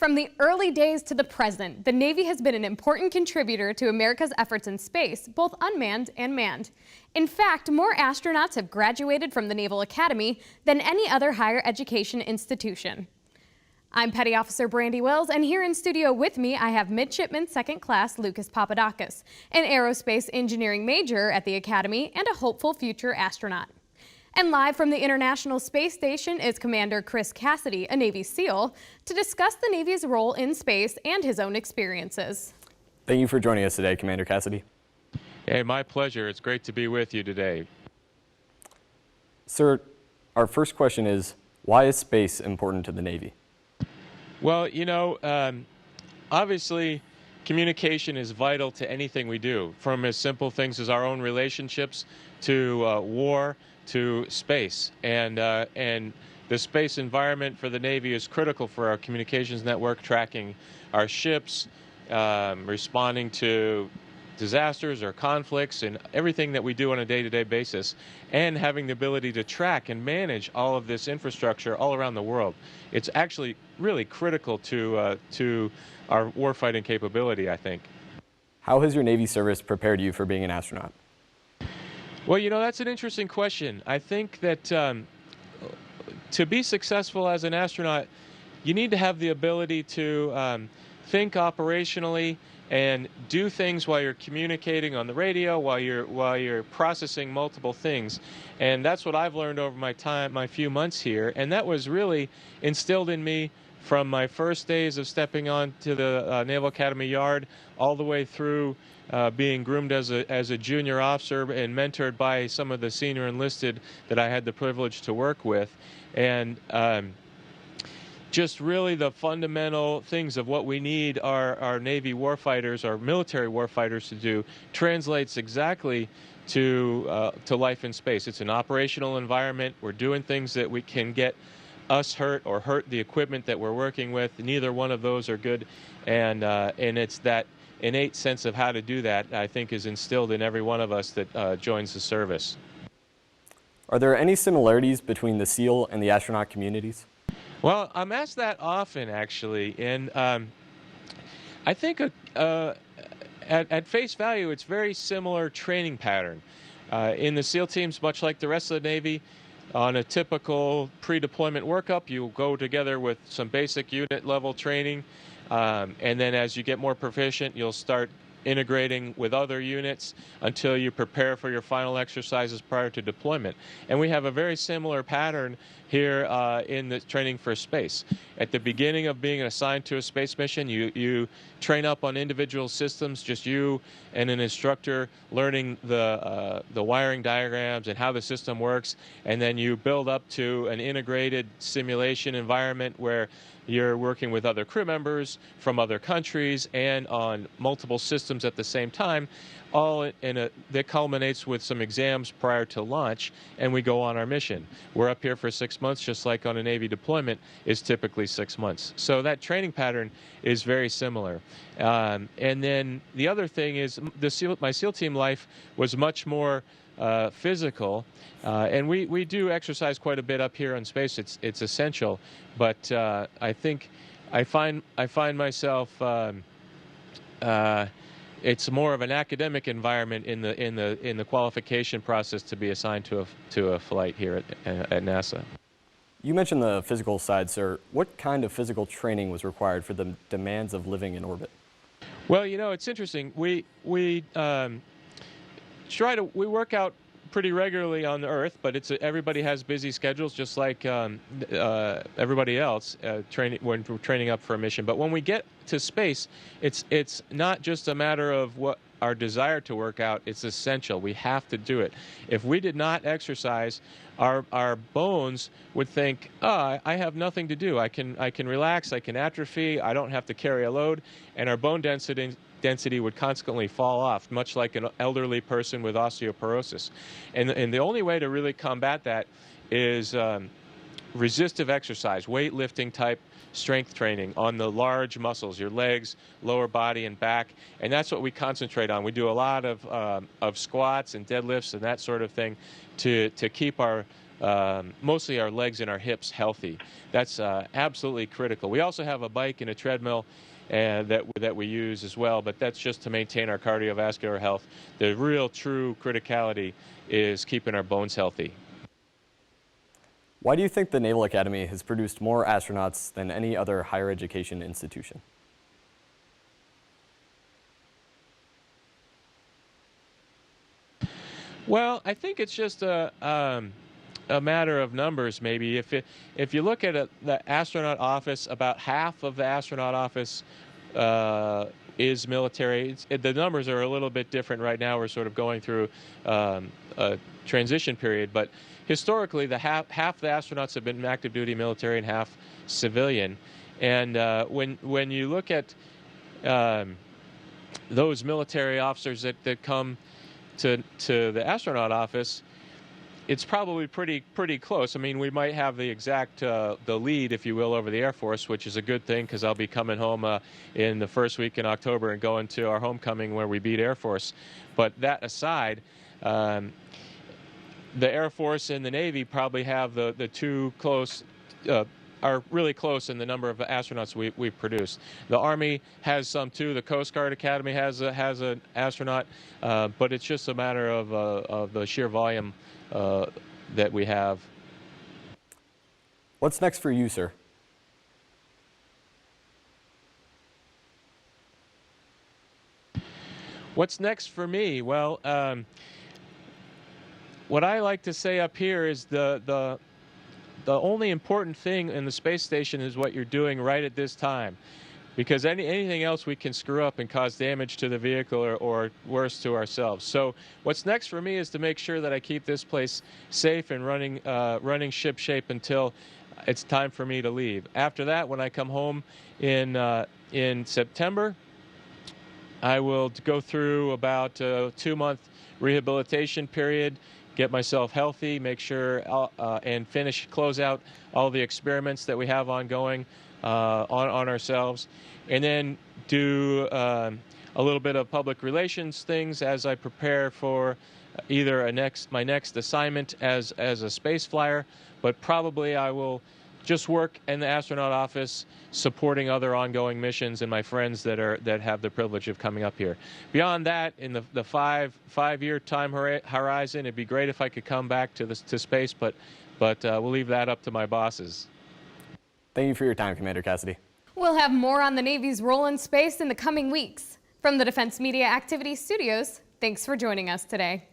From the early days to the present, the Navy has been an important contributor to America's efforts in space, both unmanned and manned. In fact, more astronauts have graduated from the Naval Academy than any other higher education institution. I'm Petty Officer Brandy Wells, and here in studio with me I have Midshipman Second Class Lucas Papadakis, an aerospace engineering major at the Academy and a hopeful future astronaut. And live from the International Space Station is Commander Chris Cassidy, a Navy SEAL, to discuss the Navy's role in space and his own experiences. Thank you for joining us today, Commander Cassidy. Hey, my pleasure. It's great to be with you today. Sir, our first question is, why is space important to the Navy? Well, obviously, communication is vital to anything we do, from as simple things as our own relationships to war to space. And the space environment for the Navy is critical for our communications network, tracking our ships, responding to disasters or conflicts, and everything that we do on a day-to-day basis, and having the ability to track and manage all of this infrastructure all around the world. It's actually really critical to our warfighting capability, I think. How has your Navy service prepared you for being an astronaut? Well, that's an interesting question. I think that to be successful as an astronaut, you need to have the ability to think operationally and do things while you're communicating on the radio, while you're processing multiple things. And that's what I've learned over my few months here, and that was really instilled in me from my first days of stepping onto the Naval Academy yard all the way through being groomed as a junior officer and mentored by some of the senior enlisted that I had the privilege to work with. And just really the fundamental things of what we need our Navy warfighters, our military warfighters to do, translates exactly to life in space. It's an operational environment. We're doing things that we can get us hurt or hurt the equipment that we're working with. Neither one of those are good, and it's that innate sense of how to do that, I think, is instilled in every one of us that joins the service. Are there any similarities between the SEAL and the astronaut communities? Well, I'm asked that often, actually, and I think at face value, it's very similar training pattern. In the SEAL teams, much like the rest of the Navy, on a typical pre-deployment workup, you'll go together with some basic unit level training, and then as you get more proficient, you'll start integrating with other units until you prepare for your final exercises prior to deployment. And we have a very similar pattern here in the training for space. At the beginning of being assigned to a space mission, you train up on individual systems, just you and an instructor learning the wiring diagrams and how the system works, and then you build up to an integrated simulation environment where you're working with other crew members from other countries and on multiple systems at the same time, all that culminates with some exams prior to launch, and we go on our mission. We're up here for 6 months, just like on a Navy deployment is typically 6 months. So that training pattern is very similar. And then the other thing is my SEAL team life was much more physical, and we do exercise quite a bit up here in space. It's essential, but I think I find myself it's more of an academic environment in the qualification process to be assigned to a flight here at NASA. You mentioned the physical side, sir. What kind of physical training was required for the demands of living in orbit? Well, it's interesting. We work out pretty regularly on the Earth, but everybody has busy schedules, just like everybody else when we're training up for a mission. But when we get to space, it's not just a matter of what our desire to work out. It's essential. We have to do it. If we did not exercise, our bones would think, I have nothing to do. I can relax. I can atrophy. I don't have to carry a load, and our bone density would constantly fall off, much like an elderly person with osteoporosis. And the only way to really combat that is resistive exercise, weightlifting type strength training on the large muscles, your legs, lower body, and back. And that's what we concentrate on. We do a lot of squats and deadlifts and that sort of thing to keep our mostly our legs and our hips healthy. That's absolutely critical. We also have a bike and a treadmill that we use as well, but that's just to maintain our cardiovascular health. The real true criticality is keeping our bones healthy. Why do you think the Naval Academy has produced more astronauts than any other higher education institution? Well, I think it's just a matter of numbers, maybe. If you look at the astronaut office, about half of the astronaut office is military. The numbers are a little bit different right now. We're sort of going through a transition period, but historically, half the astronauts have been active duty military and half civilian. And when you look at those military officers that come to the astronaut office, it's probably pretty close. I mean, we might have the exact the lead, if you will, over the Air Force, which is a good thing because I'll be coming home in the first week in October and going to our homecoming where we beat Air Force. But that aside, the Air Force and the Navy probably have the two close. Are really close in the number of astronauts we've produced. The Army has some too. The Coast Guard Academy has an astronaut, but it's just a matter of the sheer volume that we have. What's next for you, sir? What's next for me? Well, what I like to say up here is the only important thing in the space station is what you're doing right at this time. Because anything else we can screw up and cause damage to the vehicle or worse to ourselves. So what's next for me is to make sure that I keep this place safe and running ship shape until it's time for me to leave. After that, when I come home in September, I will go through about a 2-month rehabilitation period, get myself healthy, make sure and close out all the experiments that we have ongoing on ourselves, and then do a little bit of public relations things as I prepare for either my next assignment as a space flyer, but probably I will just work in the astronaut office supporting other ongoing missions and my friends that have the privilege of coming up here. Beyond that, in the five-year time horizon, it'd be great if I could come back to space, but we'll leave that up to my bosses. Thank you for your time, Commander Cassidy. We'll have more on the Navy's role in space in the coming weeks. From the Defense Media Activities Studios, thanks for joining us today.